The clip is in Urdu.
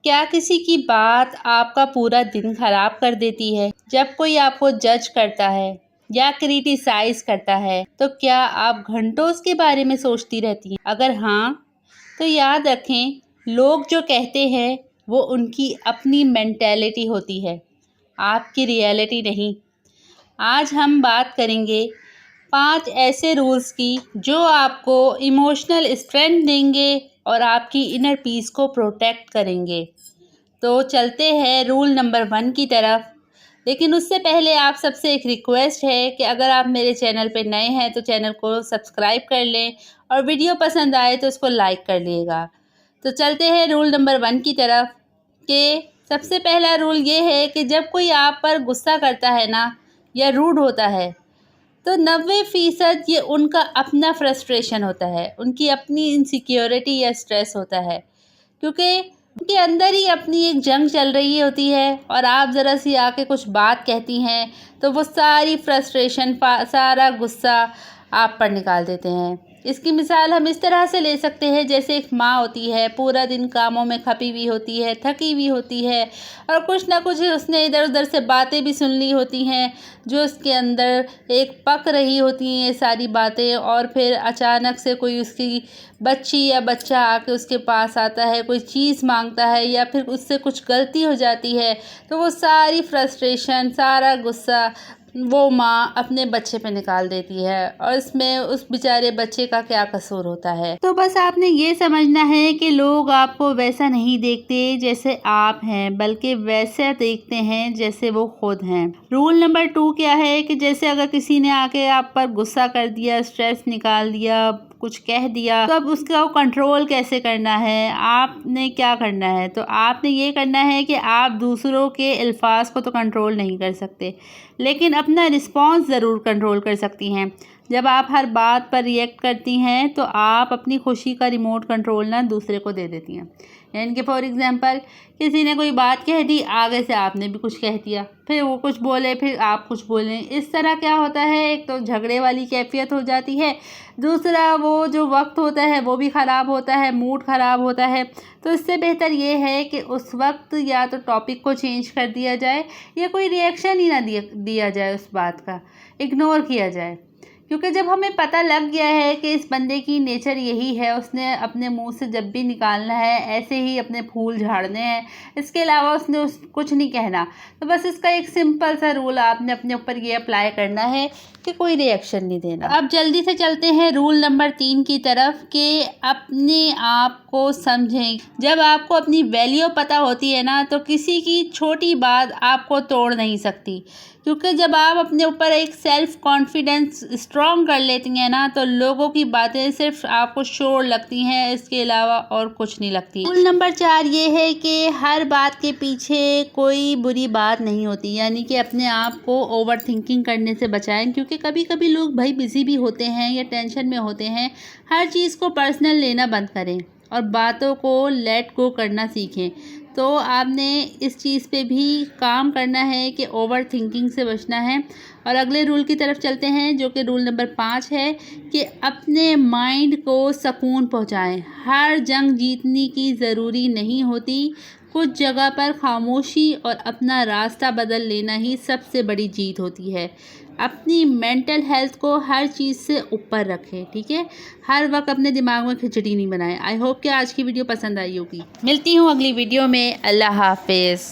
کیا کسی کی بات آپ کا پورا دن خراب کر دیتی ہے؟ جب کوئی آپ کو جج کرتا ہے یا کریٹیسائز کرتا ہے تو کیا آپ گھنٹوں اس کے بارے میں سوچتی رہتی ہیں؟ اگر ہاں تو یاد رکھیں، لوگ جو کہتے ہیں وہ ان کی اپنی مینٹیلٹی ہوتی ہے، آپ کی ریئلٹی نہیں۔ آج ہم بات کریں گے 5 ایسے رولز کی جو آپ کو ایموشنل اسٹرینتھ دیں گے اور آپ کی انر پیس کو پروٹیکٹ کریں گے۔ تو چلتے ہیں رول نمبر 1 کی طرف، لیکن اس سے پہلے آپ سب سے ایک ریکویسٹ ہے کہ اگر آپ میرے چینل پہ نئے ہیں تو چینل کو سبسکرائب کر لیں اور ویڈیو پسند آئے تو اس کو لائک کر لیے گا۔ تو چلتے ہیں رول نمبر 1 کی طرف کہ سب سے پہلا رول یہ ہے کہ جب کوئی آپ پر غصہ کرتا ہے نا یا روڈ ہوتا ہے تو 90% یہ ان کا اپنا فرسٹریشن ہوتا ہے، ان کی اپنی انسیکیورٹی یا اسٹریس ہوتا ہے، کیونکہ ان کے اندر ہی اپنی ایک جنگ چل رہی ہوتی ہے اور آپ ذرا سی آ کے کچھ بات کہتی ہیں تو وہ ساری فرسٹریشن، سارا غصہ آپ پر نکال دیتے ہیں۔ اس کی مثال ہم اس طرح سے لے سکتے ہیں جیسے ایک ماں ہوتی ہے، پورا دن کاموں میں کھپی ہوئی ہوتی ہے، تھکی ہوئی ہوتی ہے اور کچھ نہ کچھ اس نے ادھر ادھر سے باتیں بھی سن لی ہوتی ہیں جو اس کے اندر ایک پک رہی ہوتی ہیں یہ ساری باتیں، اور پھر اچانک سے کوئی اس کی بچی یا بچہ آ کے اس کے پاس آتا ہے، کوئی چیز مانگتا ہے یا پھر اس سے کچھ غلطی ہو جاتی ہے تو وہ ساری فرسٹریشن، سارا غصہ وہ ماں اپنے بچے پہ نکال دیتی ہے، اور اس میں اس بیچارے بچے کا کیا قصور ہوتا ہے۔ تو بس آپ نے یہ سمجھنا ہے کہ لوگ آپ کو ویسا نہیں دیکھتے جیسے آپ ہیں، بلکہ ویسا دیکھتے ہیں جیسے وہ خود ہیں۔ رول نمبر 2 کیا ہے کہ جیسے اگر کسی نے آ کے آپ پر غصہ کر دیا، اسٹریس نکال دیا، کچھ کہہ دیا، تو اب اس کو کنٹرول کیسے کرنا ہے، آپ نے کیا کرنا ہے؟ تو آپ نے یہ کرنا ہے کہ آپ دوسروں کے الفاظ کو تو کنٹرول نہیں کر سکتے، لیکن اپنا رسپانس ضرور کنٹرول کر سکتی ہیں۔ جب آپ ہر بات پر ریئیکٹ کرتی ہیں تو آپ اپنی خوشی کا ریموٹ کنٹرول نہ دوسرے کو دے دیتی ہیں، یعنی کہ فار ایگزامپل کسی نے کوئی بات کہہ دی، آگے سے آپ نے بھی کچھ کہہ دیا، پھر وہ کچھ بولے، پھر آپ کچھ بولیں، اس طرح کیا ہوتا ہے، ایک تو جھگڑے والی کیفیت ہو جاتی ہے، دوسرا وہ جو وقت ہوتا ہے وہ بھی خراب ہوتا ہے، موڈ خراب ہوتا ہے۔ تو اس سے بہتر یہ ہے کہ اس وقت یا تو ٹاپک کو چینج کر دیا جائے یا کوئی ریئیکشن ہی نہ دیا جائے، اس بات کا اگنور کیا جائے، کیونکہ جب ہمیں پتہ لگ گیا ہے کہ اس بندے کی نیچر یہی ہے، اس نے اپنے منہ سے جب بھی نکالنا ہے ایسے ہی اپنے پھول جھاڑنے ہیں، اس کے علاوہ اس نے کچھ نہیں کہنا، تو بس اس کا ایک سمپل سا رول آپ نے اپنے اوپر یہ اپلائی کرنا ہے کہ کوئی ریئیکشن نہیں دینا۔ اب جلدی سے چلتے ہیں رول نمبر 3 کی طرف کہ اپنے آپ کو سمجھیں۔ جب آپ کو اپنی ویلیو پتہ ہوتی ہے نا تو کسی کی چھوٹی بات آپ کو توڑ نہیں سکتی، کیونکہ جب آپ اپنے اوپر ایک سیلف کانفیڈنس اسٹرانگ کر لیتی ہیں نا تو لوگوں کی باتیں صرف آپ کو شور لگتی ہیں، اس کے علاوہ اور کچھ نہیں لگتی۔ رول نمبر 4 یہ ہے کہ ہر بات کے پیچھے کوئی بری بات نہیں ہوتی، یعنی کہ اپنے آپ کو اوور تھنکنگ کرنے سے بچائیں، کیونکہ کبھی کبھی لوگ بھائی بزی بھی ہوتے ہیں یا ٹینشن میں ہوتے ہیں۔ ہر چیز کو پرسنل لینا بند کریں اور باتوں کو لیٹ گو کرنا سیکھیں۔ تو آپ نے اس چیز پہ بھی کام کرنا ہے کہ اوور تھنکنگ سے بچنا ہے۔ اور اگلے رول کی طرف چلتے ہیں جو کہ رول نمبر 5 ہے کہ اپنے مائنڈ کو سکون پہنچائیں۔ ہر جنگ جیتنے کی ضروری نہیں ہوتی، کچھ جگہ پر خاموشی اور اپنا راستہ بدل لینا ہی سب سے بڑی جیت ہوتی ہے۔ اپنی مینٹل ہیلتھ کو ہر چیز سے اوپر رکھیں، ٹھیک ہے؟ ہر وقت اپنے دماغ میں کھچڑی نہیں بنائیں۔ آئی ہوپ کہ آج کی ویڈیو پسند آئی ہوگی۔ ملتی ہوں اگلی ویڈیو میں۔ اللہ حافظ۔